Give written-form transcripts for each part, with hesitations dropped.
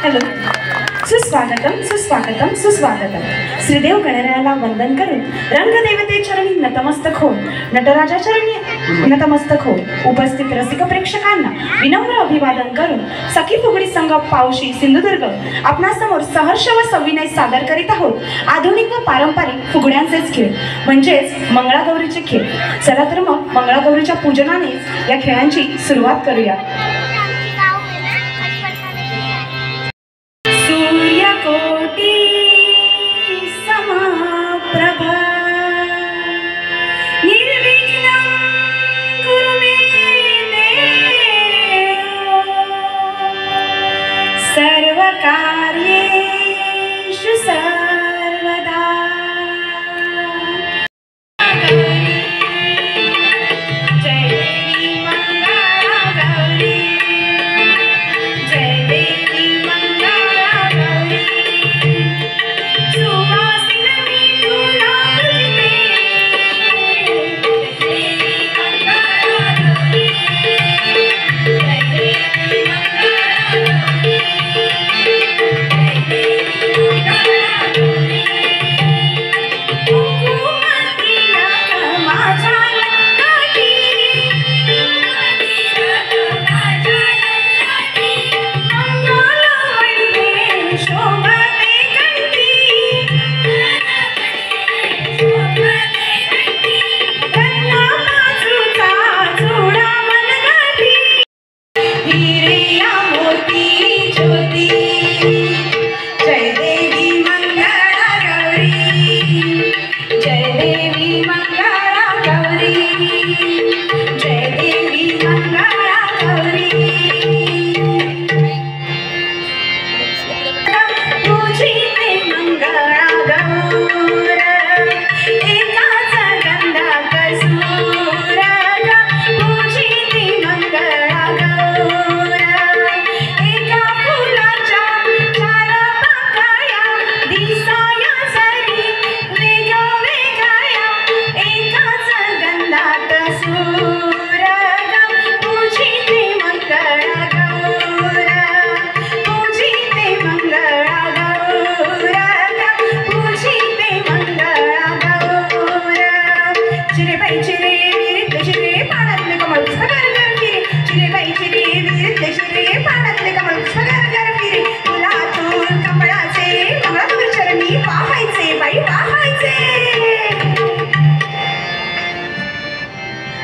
Hello, सुस्वागतम सुस्वागतम सुस्वागतम. श्रीदेव गणरायाला वंदन करून रंगदेवते चरणी नतमस्तक होऊन नटराजा चरणी नतमस्तक होऊन उपस्थित रसिक प्रेक्षकांना विनम्र अभिवादन करून सखी फुगडी संघ पावशी सिंधुदुर्ग आपणासमोर सहर्ष व सविनय सादर करीत आहोत आधुनिक व पारंपरिक फुगड्यांचेच खेळ म्हणजेच मंगळागौरीचे खेळ. चला तर मग मंगळागौरीच्या पूजनानेच या खेळांची सुरुवात करूया.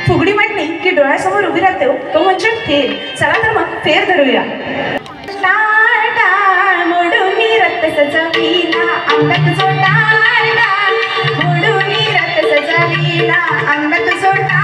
फुगडी म्हटली की डोळ्यासमोर उभी राहते तो म्हणजे फेर. चला तर मग फेर धरूया. मोडून रक्त सजविला अंगात जोडाला, मोडून रक्त सजविला अंगात जोडाला.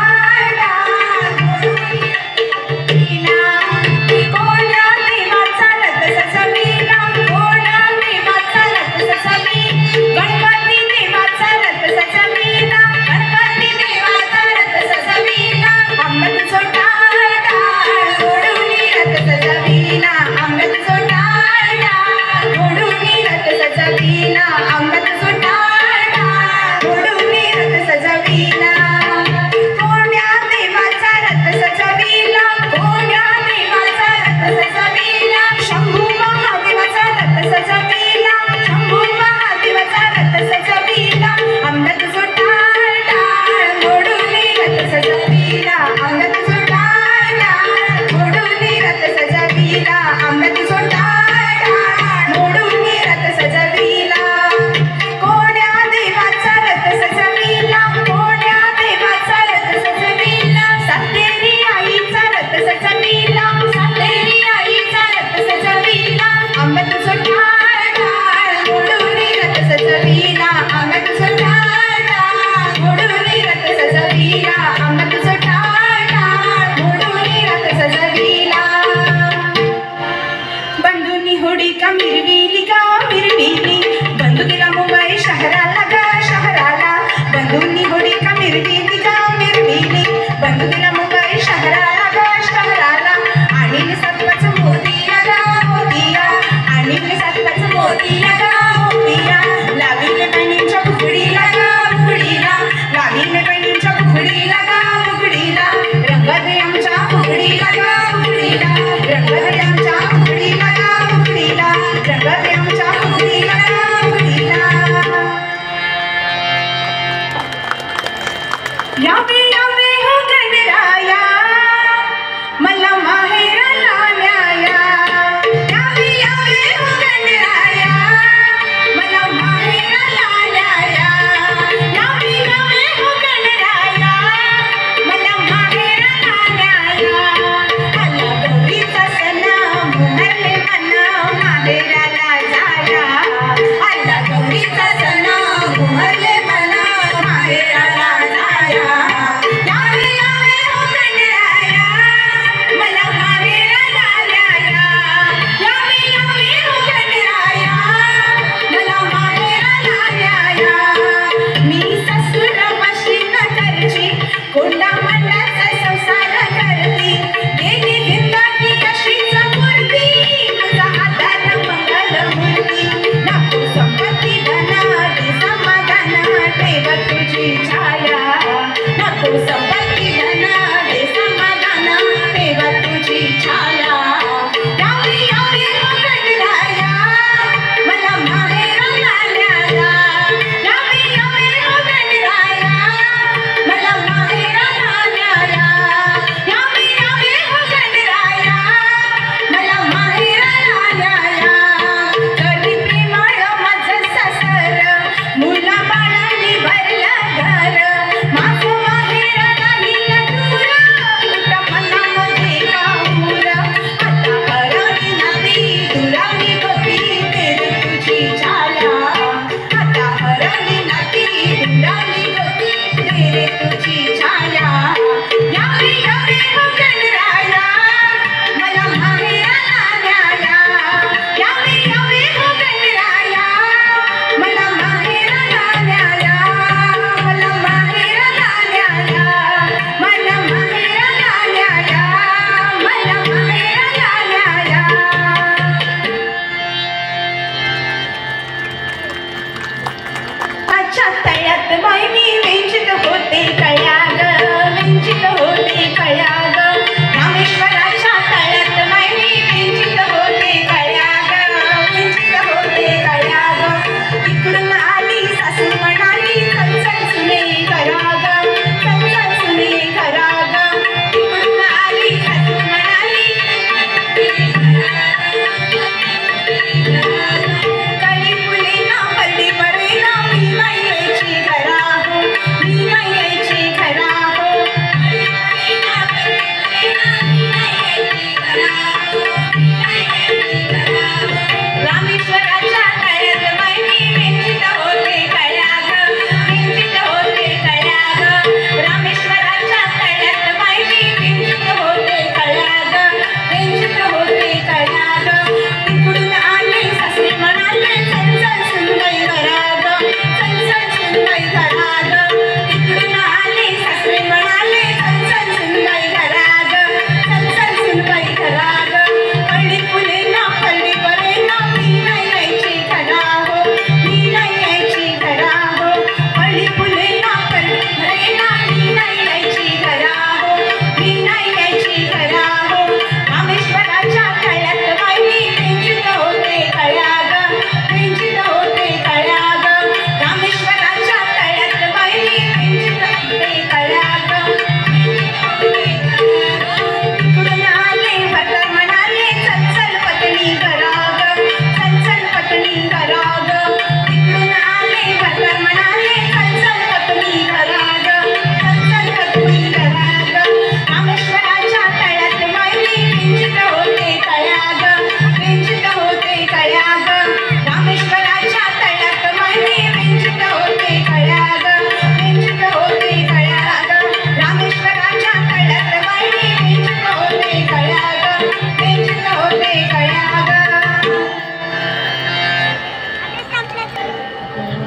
रंग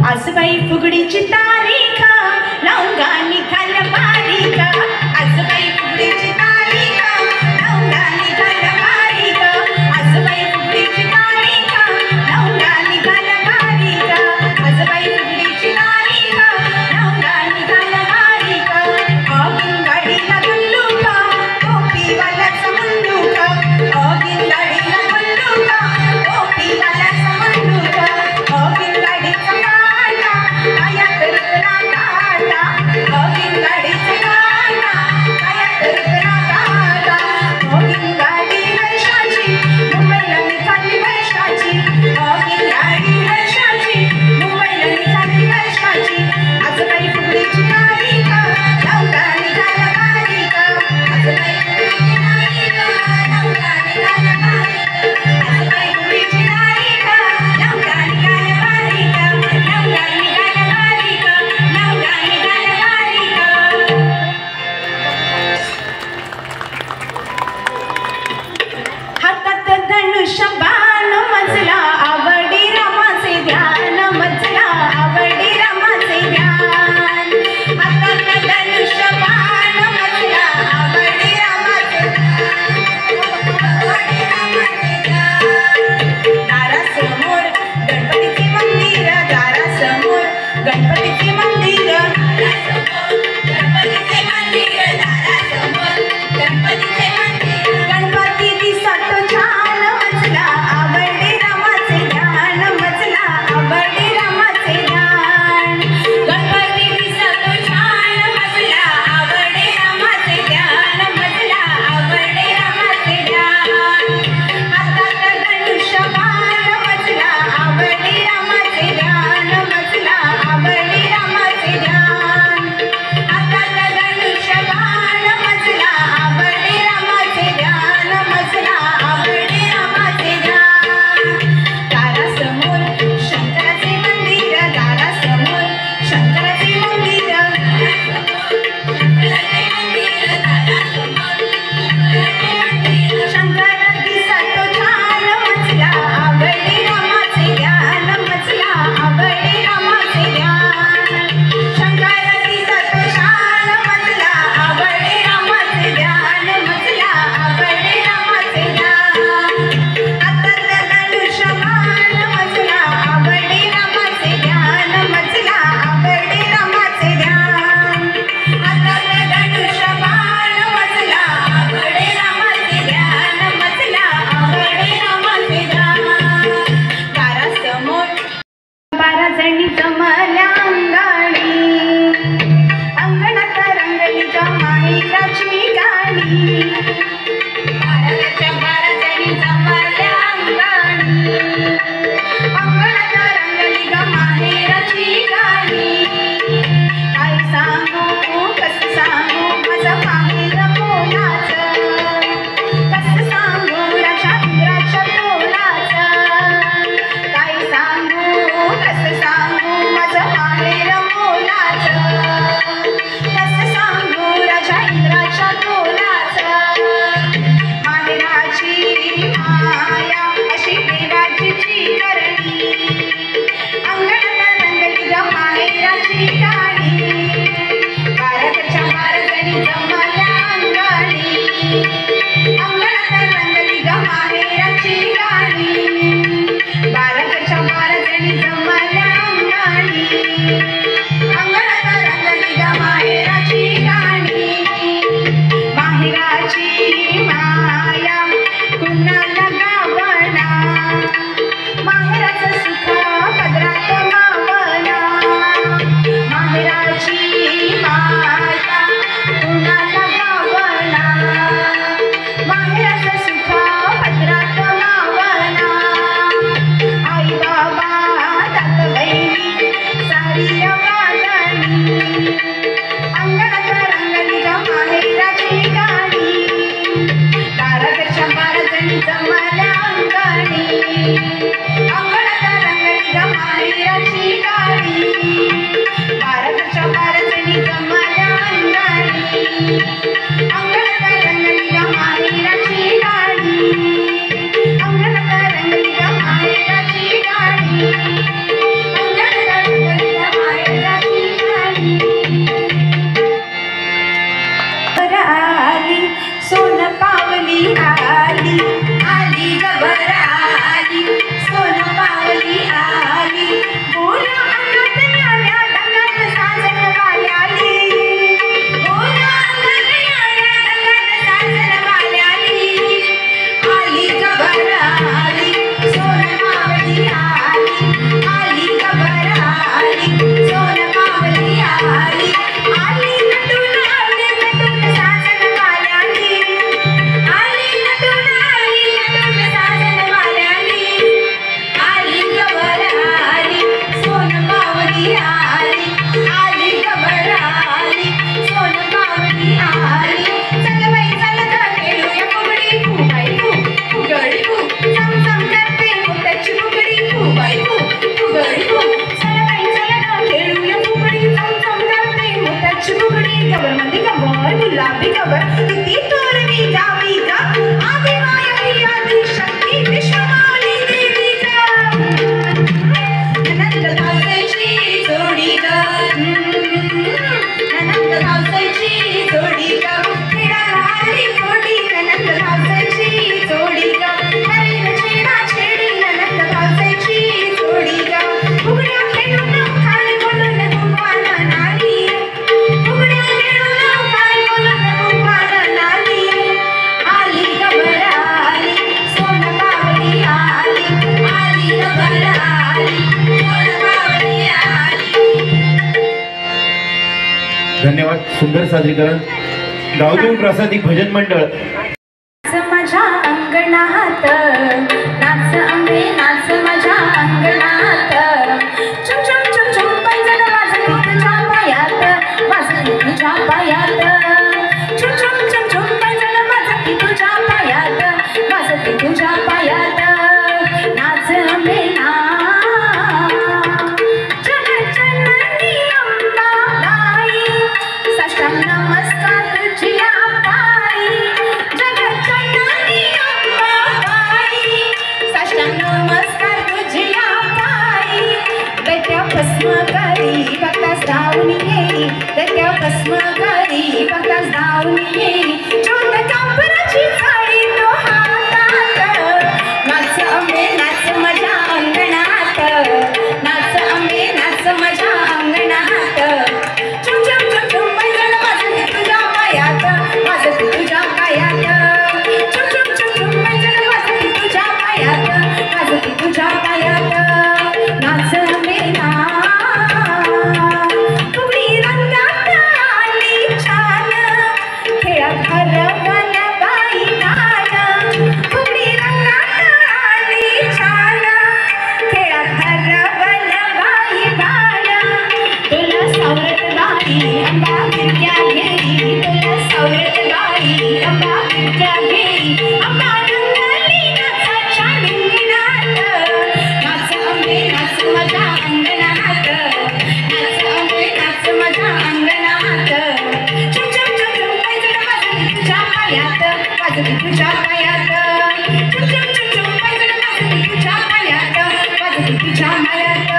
आजबाई फुगडीची तारीख लावून गाणी घाल बारीक आजबाई फुगडीची तारीख लावून गाणी घाल बारीक आजबाई फुगडीची तारीख लावून गाणी घाल बारीक आजबाई फुगडीची तारीख लावून गाणी घाल बारीक अगिन गाडीला बंदूक टोपीवाल्याचा बंदूक अगिन गाडीला बंदूक टोपीवाल्याचा बंदूक अगिन गाडीचा काटा पायात रुतला काटा अगिन गाडीचा काटा पायात रुतला काटा अगिन गाडी वर्षाची मुंबईला निघाली वर्षाची अगिन गाडी वर्षाची मुंबईला निघाली वर्षाची आजबाई फुगडीची तारीख लावून गाणी घाल बारीक आजबाई फुगडीची तारीख लावून गाणी घाल बारीक आजबाई फुगडीची तारीख लावून गाणी घाल बारीक लावून गाणी घाल बारीक लावून गाणी घाल बारीक हातात धनुष्य बाण मजला आवडी रामाचे ध्यान मजला आवडी रामाचे ध्यान हातात धनुष्य बाण मजला आवडी रामाचे दारासमोर गणपतीचे मंदिर दारासमोर गणपतीचे मंदिर गणपतीचे मंदिर दारासमोर गणपतीचे मंदिर गणपती दिसत छान मजला आवडी रामाचे ध्यान मजला आवडी रामाचे ध्यान गणपती दिसत छान मजला आवडी रामाचे ध्यान मजला आवडी रामाचे ध्यान हातात धनुष्य बाण मजला आवडी रामाचे ध्यान मजला आवडी रामाचे ध्यान हातात धनुष्य बाण मजला आवडी रामाचे ध्यान मजला आवडी रामाचे ध्यान दारासमोर शंकराचे मंदिर दारासमोर शंकराचे मंदिर शंकर दिसत छान मजला आवडी रामाचे ध्यान मजला आवडी रामाचे ध्यान शंकर दिसत छान मजला आवडी रामाचे ध्यान मजला आवडी रामाचे ध्यान हातात धनुष्य बाण मजला आवडी रामाचे ध्यान मजला आवडी रामाचे ध्यान हातात धनुष्य बाण मजला आवडी रामाचे ध्यान मजला आवडी रामाचे ध्यान दारासमोर 12 जणी जमल्या अंगाणी अंगणात रंगली माहेराची गाणी 12 जणी जमल्या अंगाणी अंगणात रंगली माहेराची गाणी काय सांगू कसं सांगू माझं माहेर मोलाचं कसं सांगू राजा इंद्राच्या तोलाचं काय सांगू कसं सांगू माझं माहेर मोलाचं कसं सांगू राजा इंद्राच्या तोलाचं माहेराची माया अशी देवाची करणी अंगणात रंगली माहेराची गाणी 12 जणी जमल्या अंगाणी अंगणात रंगली माहेराची गाणी 12 जणी जमल्या अंगाणी अंगणात रंगली माहेराची गाणी माहेराची माया कुणाला गावना माहेराचं सुख पदरात मावना माहेराची माया कुणाला गावना माहेराचं सुख पदरात मावना आई बाबा दात बहिणी सारी वादणी अंगणात रंगली माहेराची गाणी 12 जणी जमल्या अंगाणी अंगणात रंगली माहेराची गाणी 12 जणी जमल्या अंगाणी अंगणात रंगली माहेराची गाणी अंगणात रंगली माहेराची गाणी अंगणात रंगली धन्यवाद. सुंदर सादरीकरण. गावदेवी प्रासादिक भजन मंडळ. माझ्या अंगणात नाच अंबे नाच माझ्या अंगणात चुम चुम चुम चुम पैजण वाजते तुझ्या पायात वाजते तुझ्या पायात चुम चुम चुम चुम पैजण वाजते तुझ्या पायात वाजते तुझ्या पायात नाच अंबे नाच जगज्जननी अंबाबाई साष्टांग नमस्कार तुझ्या पायी जगज्जननी अंबाबाई साष्टांग नमस्कार तुझ्या पायी दैत्य भस्म करी भक्तास धावून येई दैत्य भस्म करी भक्तास धावून येई ज्योत कापराची झाडी तो हातात नाच अंबे नाच माझ्या अंगणात नाच अंबे नाच माझ्या अंगणात चुम चुम चुम चुम पैजण वाजते तुझ्या पायात वाजते तुझ्या पायात चुम चुम चुम चुम पैजण वाजते तुझ्या पायात वाजते तुझ्या पायात नाच अंबे फुगडी रंगात आली छान खेळात हरवल बाई गाण फुगडी रंगात आली छान खेळात हरवल बाई गाण तुला सावरत बाई अंबा फिरक्या घेई तुला सावरत बाई अंबा फिरक्या घेई अंबा रंगली नाचाच्या रिंगणात नाच अंबे नाच माझ्या अंगणात नाच अंबे नाच माझ्या अंगणात चुम चुम चुम चुम पैजण वाजते तुझ्या पायात वाजते तुझ्या पायात चुम चुम चुम चुम पैजण वाजते तुझ्या पायात वाजते तुझ्या पायात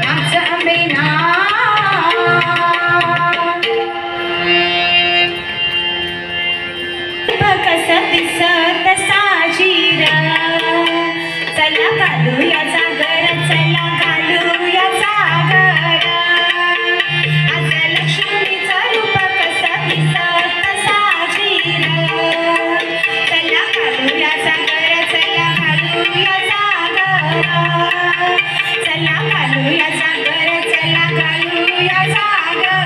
नाच अंबे नाच कसं दिसत साजीर चला घालूया जागर चला घालूया जागर आज लक्ष्मीचं रूप कसं दिसत साजीर चला घालूया जागर चला घालूया जागर चला घालूया जागर चला घालूया जागर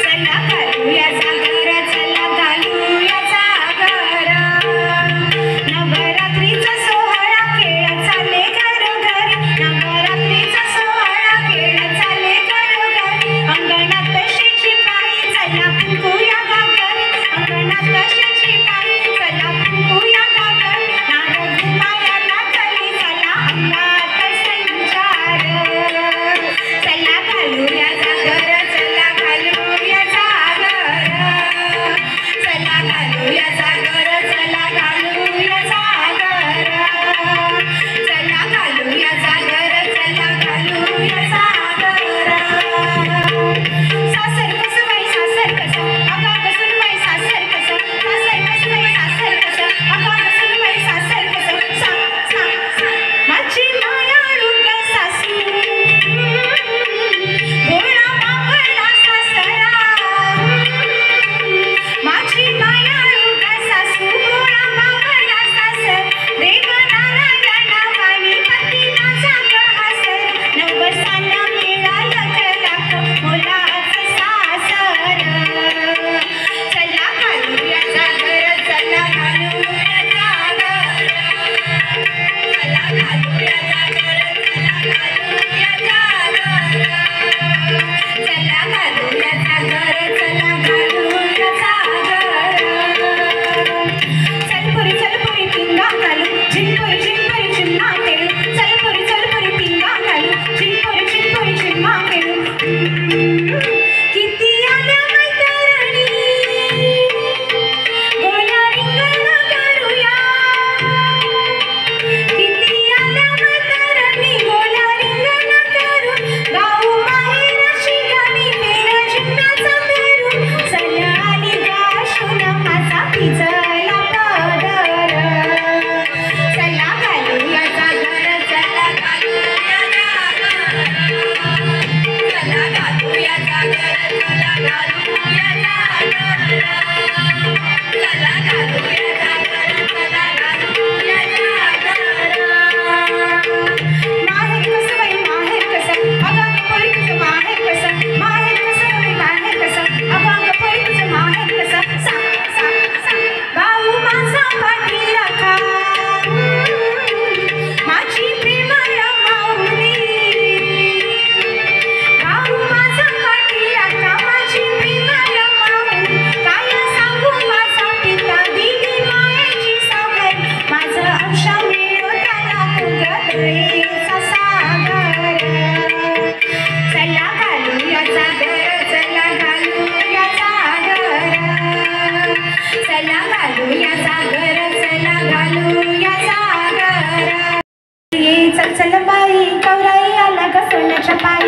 चला घालूया जागर चला घालूया जागर नवरात्रीचा सोहळा खेळ चाले घरोघरी नवरात्रीचा सोहळा खेळ चाले घरोघरी अंगणात शेची पायी चला फुंकूया घागरी अंगणात शेची पायी चला फुंकूया घागरी नारळ पायाला खाली चला अंगात संचार चला घालूया जागर चला घालूया जागर चला घालूया जागर चला घालूया जागर चला घालूया जागर चला घालूया जागर सासर कसं बाई सासर कसं अगा कसं बाई सासर कसं सासर कसं बाई सासर कसं अगा कसं बाई सासर कसं सा सा सा माझी मायाळू ग सासू भोळा बाबळा सासरा माझी मायाळू ग सासू भोळा बाबळा सासर देव नारायण वाणी पती माझा ग हासर नवसाला मिळालं ग लाख मोलाचं सासर चला घालूया जागर चला घालूया जागर चला घालूया जागर चला घालूया जागर चला घालूया जागर चला घालूया जागर चलपुरी पिंगा घालू झिंपुरी चिमणा खेळू चलपुरी पिंगा घालू झिंपुरी चिमणा खेळू किती आल्या मैत्रिणी गोला रिंगण करूया किती आल्या मैत्रिणी गोला रिंगण करू गाऊ बाहेर शिगाणी फेर जिंकण्याचा पेरू चला आली गाशून माझा पिजला पदर चला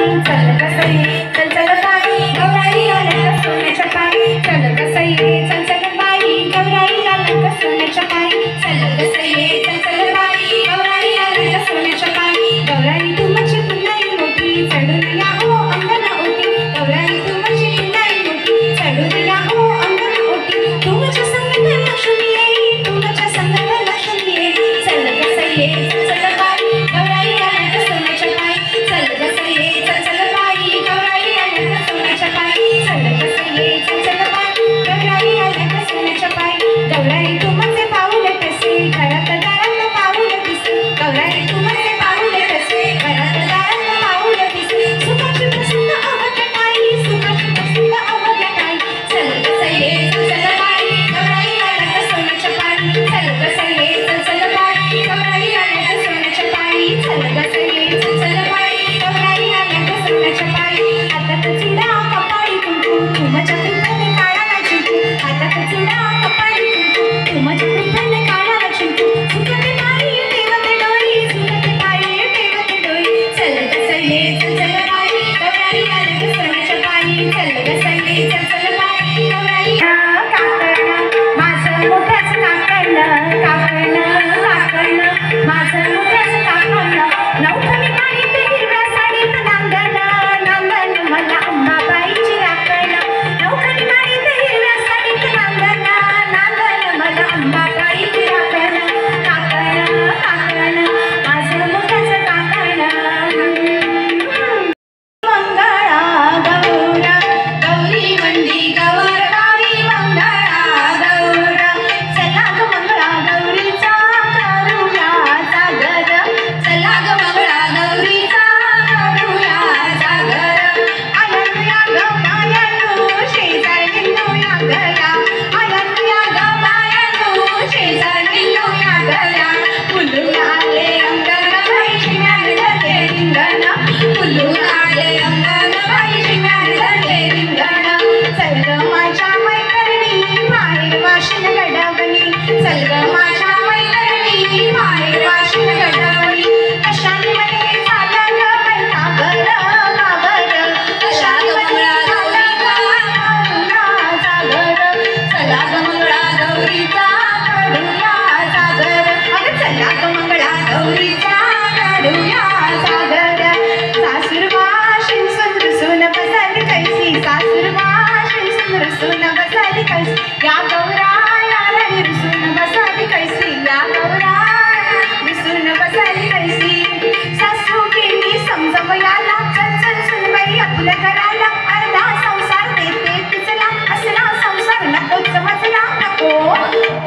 चल कसं ये चल चल बाई गौराई आल्या ग सोन्याच्या पायी चल कसं ये चल चल बाई गौराई आल्या ग सोन्याच्या पायी चल कसं ये चल चल बाई गौराई आल्या ग सोन्याच्या पायी गौराई तू माझी पुन्हाई मोठी चढून या हो अंगण ओटी गौराई तू माझी पुन्हाई मोठी चढून या हो अंगण ओटी तू माझ्या संगत लक्ष्मी ये तू माझ्या संगत लक्ष्मी ये चल कसं ये चल चल बाई गौराई आल्या ग सोन्याच्या पायी चल कसं ये चल चल बाई गौराई आल्या ग सोन्याच्या पायी चल कसं ये चल चल बाई गौराई आल्या ग सोन्याच्या पायी गौराई तू माझे पाऊले कसे घरात दारात पाऊल दिसे गौराई तू माझे पाऊले कसे घरात दारात पाऊल दिसे सुखाची प्रसन्न अवघ्या ताई सुखाची प्रसन्न अवघ्या ताई चल कसं ये चल चल बाई गौराई आल्या ग सोन्याच्या पायी चल कसं ये चल चल बाई गौराई आल्या ग सोन्याच्या पायी चल कसं ये चल चल बाई गौराई आल्या ग सोन्याच्या पायी हातात चुडा कपाळी कुंकू तू माझ्या कृपेने काढायला चिंकू हातात चुडा कपाळी कुंकू तू माझ्या कृपेने काढायला चिंकू सुखते बाई ठेवते डोळी सुखते बाई ठेवते डोळी चल कसं ये चल चल बाई गौराई आल्या ग सोन्याच्या पायी चल कसं ये चल चल बाई गौराई काकण माझं मोठ्याचं काकण काकण काकण माझं मोठ्याचं काकण नवखणी पाणीत हिरव्या साडीत नांगण नांगण मला अंबाबाईची राखण नवखणी पाणीत हिरव्या साडीत नांगण नांगण मला अंबाबाईची राखण काकण काकण माझं मोठ्याचं काकण मंगळा गौरा गौरी वंदी गौर बाई मंगळा गौरा चला ग मंगळा गौरीचा करूया जागर चला ग मंगळा गौरीचा करूया जागर आयनुया ग मायानू शेजारीनो या गया आयनुया ग मायानू शेजारीनो या गया फुलून आले अंगण बाई शिंगार धरले रिंगण फुलून आले अंगण बाई शिंगार धरले रिंगण चल ग माझ्या मैत्रिणी बाहेर वाशिन गडवणी चल ग माझ्या मैत्रिणी बाहेर वाशिन गडवणी कशाने मध्ये झालं ग बाई काबर काबर कशाने मध्ये झालं ग करूया जागर चला ग मंगळा गौरीचा करूया जागर अगं चला ग मंगळा गौरीचा करूया जागर सासूरवाशीन सुंदर सून बसाली कैसी सासूरवाशीन सुंदर सून बसाली कैसी या गौराया रुसून बसाली कैसी या गौराया रुसून बसाली कैसी सासू केली समजवयाला चल चल सुनबाई आपल्या घराला अर्धा संसार देते तुझला असला संसार नकोच मजला नको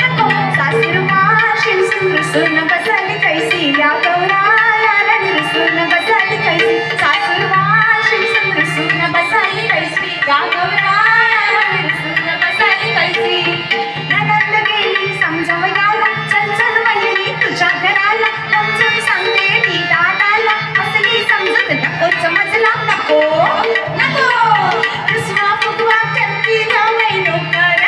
नको सासूरवाशीन सुंदर सून बसाली कैसी या गौराया रुसून बसाली कैसी सासूरवाशीन सुंदर सून बसाली कैसी या गौराया रुसून बसाली कैसी ननंद गेली समजवयाला चल चल वहिनी तुझ्या घराला समजून सांगते ती दादाला असली समजून नकोच मजला नको नको कृष्णा फुगवा करती नवई नोकर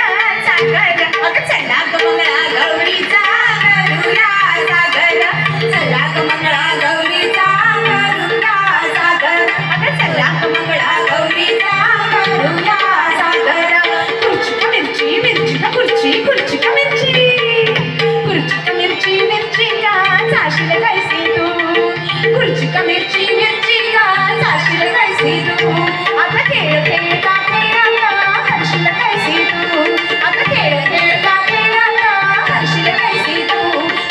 सागर अगं चला ग मंगळा गौरीचा करूया सागर चला ग मंगळा गौरीचा करूया सागर अगं चला ग मंगळा गौरीचा करूया सागर खुर्ची का मिरची मिरची का खुर्ची खुर्ची का मिरची खुर्ची का मिरची मिरची का जाशील कैसी तू खुर्ची का मिरची मिरची का जाशील कैसी तू आता खेळ खेळता खेळाला हरशील कैसी तू आता खेळ खेळता खेळाला हरशील कैसी तू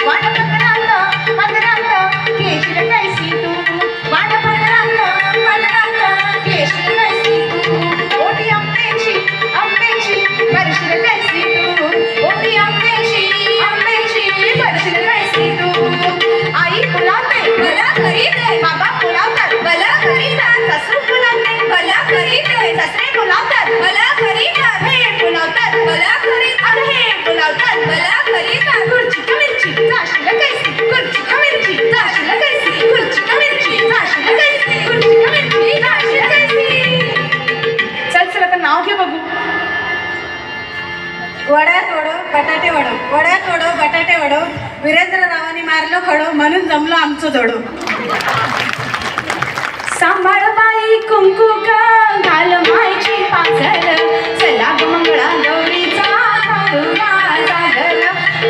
वाडपत्रात पदरात घेशील कैसी तू वाडपत्रात पदरात घेशील कैसी तू ओटी आंब्याची आंब्याची भरशील कैसी तू ओटी आंब्याची आंब्याची भरशील कैसी तू आई बोलावते मला घरी दे बाबा बोलावतात मला घरी जा सासू बोलावते मला घरी दे सासरे बोलावतात मला घरी जा हे बोलावतात मला घरी अरे हे बोलावतात मला घरी जा खुर्ची का मिरची जाशील कैसी खुर्ची का मिरची जाशील कैसी खुर्ची का मिरची जाशील कैसी खुर्ची का मिरची जाशील कैसी चल चल आता नाव घे बघू वड्यात वडो बटाटे वडो वड्यात वडो बटाटे वडो वीरेंद्ररावांनी मारलं खडो म्हणून जमलो आमचं जोडो सांभाळ बाई कुंकू ग घाल मायची पाघर चला ग मंगळा गौरीचा करूया जागर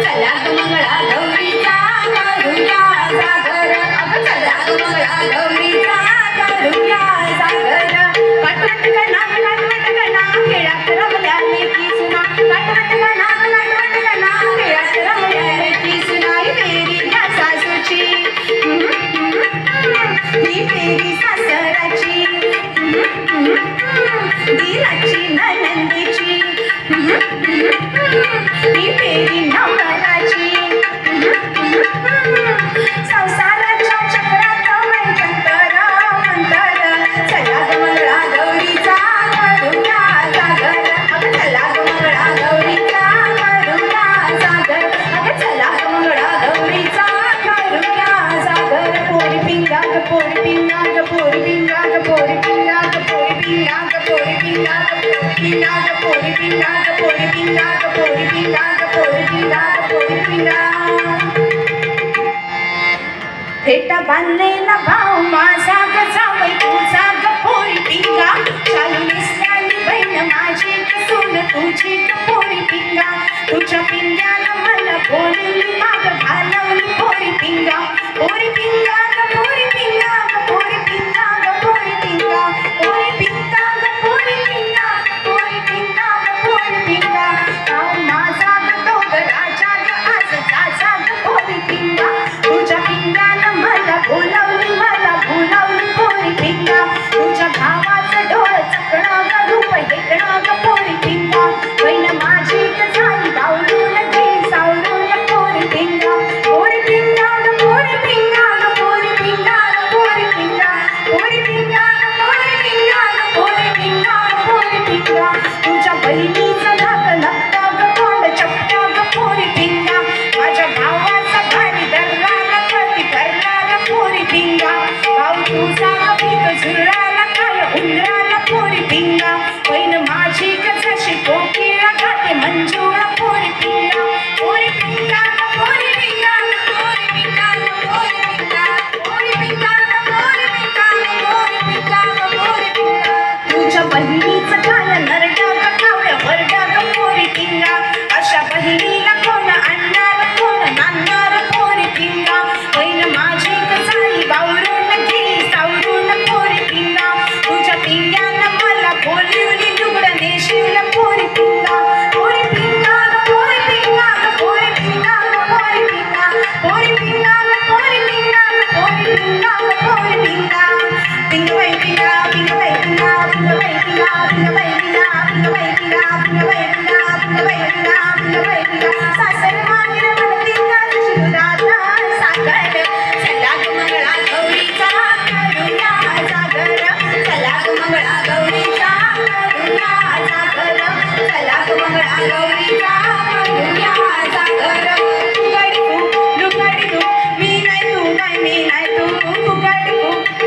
चला ग मंगळा गौरीचा करूया जागर अगं चला ग मंगळा गौरीचा करूया जागर काटवट गणा खेळात रमल्या लेकी सुना काटवट गणा खेळात रमल्या लेकी सुना ही फेरी या सासूची ही फेरी सासराची दिराची ननंदीची ही फेरी नवराची संसाराच्या चक्रात मंतर मंतर चला ग मंगळा गौरीचा करूया जागर अगं चला ग मंगळा गौरीचा करूया जागर अगं चला ग मंगळा गौरीचा करूया जागर पोरी पिंगा ग पोरी पिंगा ग पोरी पिंगा ग पोरी पिंगा ग पोरी पिंगा ग पोरी पिंगा ग पोरी पिंगा ग पोरी पिंगा ग पोरी पिंगा ग पोरी पिंगा ग पोरी पिंगा ग पोरी पिंगा फेटा बांधलेला भाऊ माझा ग जावई तुझा ग पोरी पिंगा चालू निसल्याली बहीण माझी ग सून तुझी ग पोरी पिंगा तुझ्या पिंग्याला मला बोलली माग घालवली पोरी पिंगा पोरी पिंगा ग पोरी पिंगा ग पोरी पिंगा ग पोरी पिंगा पोरी पिंगा ग पोरी पिंगा पोरी पिंगा ग पोरी पिंगा गाव माझा ग दोघ राजा ग आज जाजा ग पोरी पिंगा तुझ्या पिंगाला मला बोलावली पोरी पिंगा तुझ्या भावाचं डोळ चकणं ग रूप हेकणं ग पोरी पिंगा बहीण माझी ग झाली बावरून ती सावरून पोरी पिंगा पोरी पिंगा ग पोरी पिंगा ग पोरी पिंगा ग पोरी पिंगा पोरी पिंगा ग पोरी पिंगा ग पोरी पिंगा ग पोरी पिंगा तुझ्या बहिणीचं धाक नक्का ग तोंड चपटा ग पोरी पिंगा माझ्या भावाचा भारी दर्रा कधी भरला पोरी पिंगा भाऊ तुझा भीत झुरळाला काय उंदराला पोरी पिंगा बहीण माझी कशी कोकिळा गाते मंजूळा पोरी पिंगा पोरी पिंगा पोरी पिंगा पोरी पिंगा पोरी पिंगा पोरी पिंगा पोरी पिंगा पोरी पिंगा पोरी पिंगा तुझ्या बहिणीचं काय नरडा ग कावळ्या वरडा ग पोरी पिंगा अशा बहिणीला कोण आणणार कोण नांदणार पोरी पिंगा बहीण माझी कसाई बावरून घे सावरून पोरी पिंगा तुझ्या पिंग्यानं मला बोलवली लुगडं नेशील पोरी पिंगा पोरी पिंगा पोरी पिंगा पोरी पिंगा पोरी पिंगा पोरी पिंगा पोरी पिंगा पोरी पिंगा पोरी पिंगा पिंगवाई पिंगा पिंगवाई पिंगा पिंगवाई पिंगा पिंगवाई पिंगा पिंगवाई पिंगा पिंगवाई पिंगा पिंगवाई पिंगा पिंगवाई पिंगा सासर माहेर म्हणती का शिवराजा सागर चला ग मंगळा गौरीचा करूया जागर चला ग मंगळा गौरीचा करूया जागर चला ग मंगळा गौरीचा करूया जागर लुगाडी तू मी नाही तू काय मी नाही तू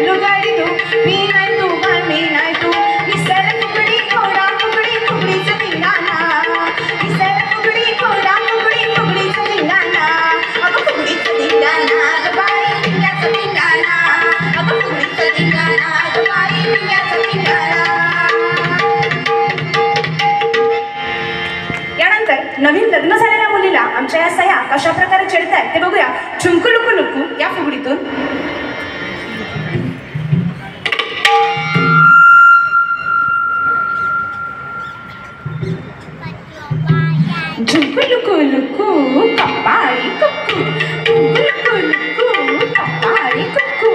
लुगाडी तू मी नाही तू काय मी नाही तू विसर फुगडी घोडा फुगडीच धिंगाणा विसर फुगडी घोडा फुगडीच धिंगाणा अगं फुगडीच धिंगाणा ग बाई पिंग्याचा धिंगाणा अगं फुगडीच धिंगाणा ग बाई पिंग्याचा धिंगाणा. यानंतर नवीन लग्न झालेल्या मुलीला आमच्या या सया कशा प्रकारे चिडतायत ते बघूया झुंकू लुकू लुकू या फुगडीतून. झुंकू लुकू लुकू कपाळी कुक्कू झुंकू लुकू लुकू कपाळी कुक्कू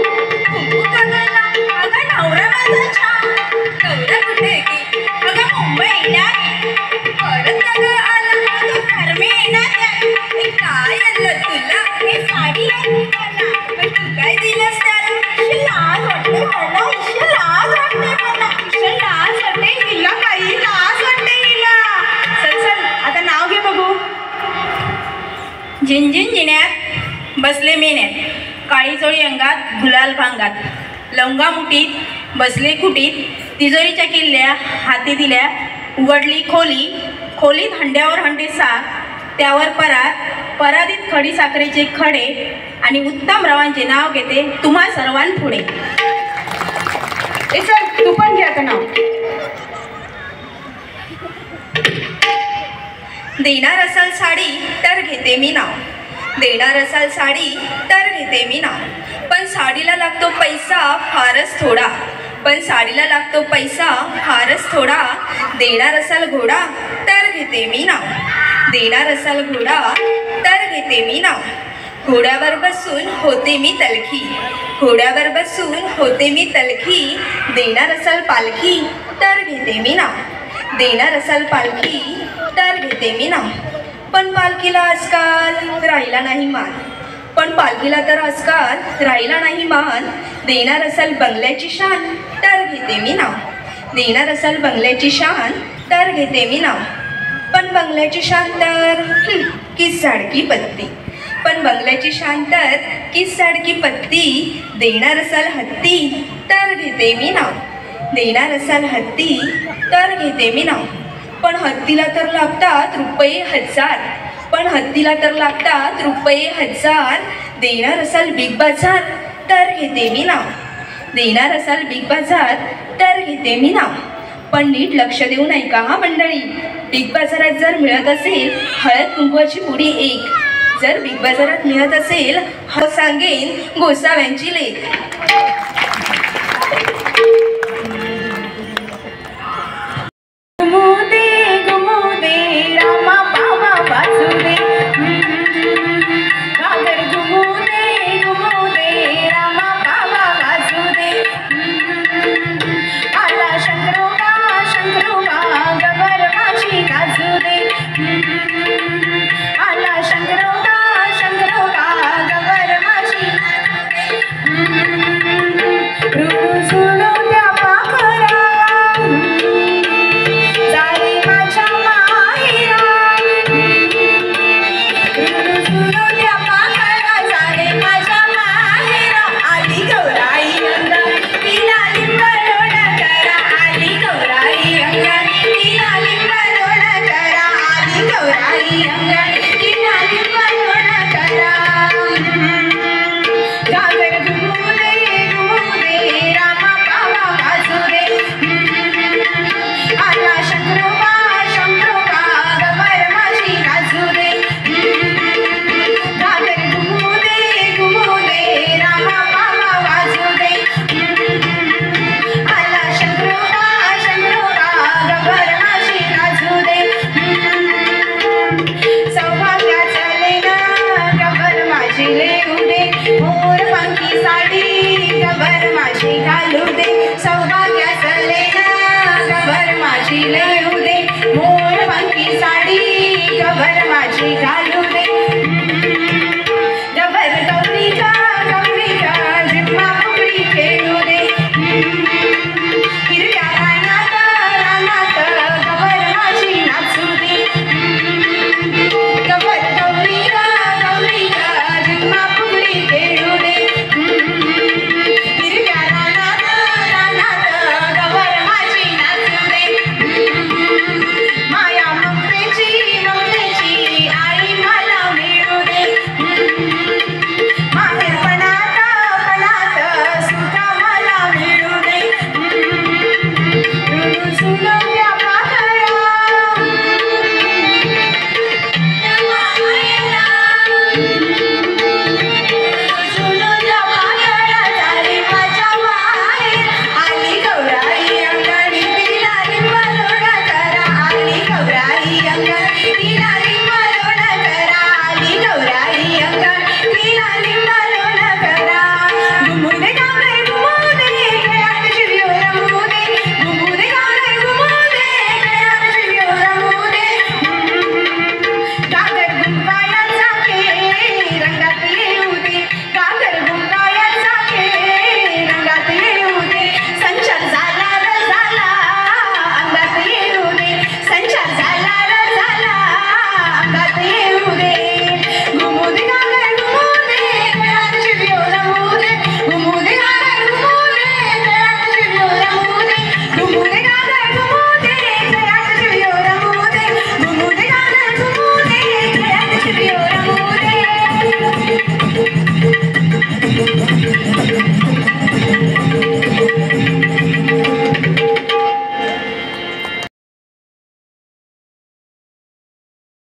अगं नवरा माझा छान नवरा कुठे की अगं मुंबईला परत अगं आला अगं फरमेना काय आणलं तुला हे साडी आणली मला पण तू काय दिलंस त्याला लाज वाटते मला लाज वाटते मला लाज वाटते हिला काही लाज वाटते हिला. चल आता नाव घे बघू. झिंझिन जिन्यात बसले मेन्यात काळी चोळी अंगात गुलाल भांगात लवंगा मुठीत बसले कुटीत तिजोरीच्या किल्ल्या हाती दिल्या उघडली खोलीत हंड्यावर हंडे साग त्यावर परातीत खडी साखरेचे खडे आणि उत्तम रवांचे नाव घेते तुम्हा सर्वांपुढे. ए चल तू पण घे आता नाव. देणार असाल साडी तर घेते मी नाव, देणार असाल साडी तर घेते मी नाव, पण साडीला लागतो पैसा फारच थोडा, पण साडीला लागतो पैसा फारच थोडा. देणार असाल घोडा तर घेते मी नाव, देणार असाल घोडा तर घेते मी नाव. घोड्यावर बसून होते मी तलखी, घोड्यावर बसून होते मी तलखी. देणार असाल पालखी तर घेते मी नाव, देणार असाल पालखी तर घेते मी नाव. पण पालखीला आजकाल राहिला नाही मान, पण पालखीला तर आजकाल राहिला नाही मान. देणार असाल बंगल्याची शान तर घेते मी नाव, देणार असाल बंगल्याची शान तर घेते मी नाव. पण बंगल्याची शान तर की साडकी पत्ती, पण बंगल्याची शान तर की साडकी पत्ती. देणार असाल हत्ती तर घेते मी नाव, देणार असाल हत्ती तर घेते मी नाव. पण हत्तीला तर लागतात ₹1000, पण हत्तीला तर लागतात ₹1000. देणार असाल बिग बाजार तर घेते मी नाव, देणार असाल बिग बाजार तर घेते मी नाव. पण नीट लक्ष देऊन ऐका हा मंडळी, बिग बाजारात जर मिळत असेल हळद कुंकवाची पुडी एक, जर बिग बाजारात मिळत असेल हा सांगेन गोसाव्यांची लेक. लीला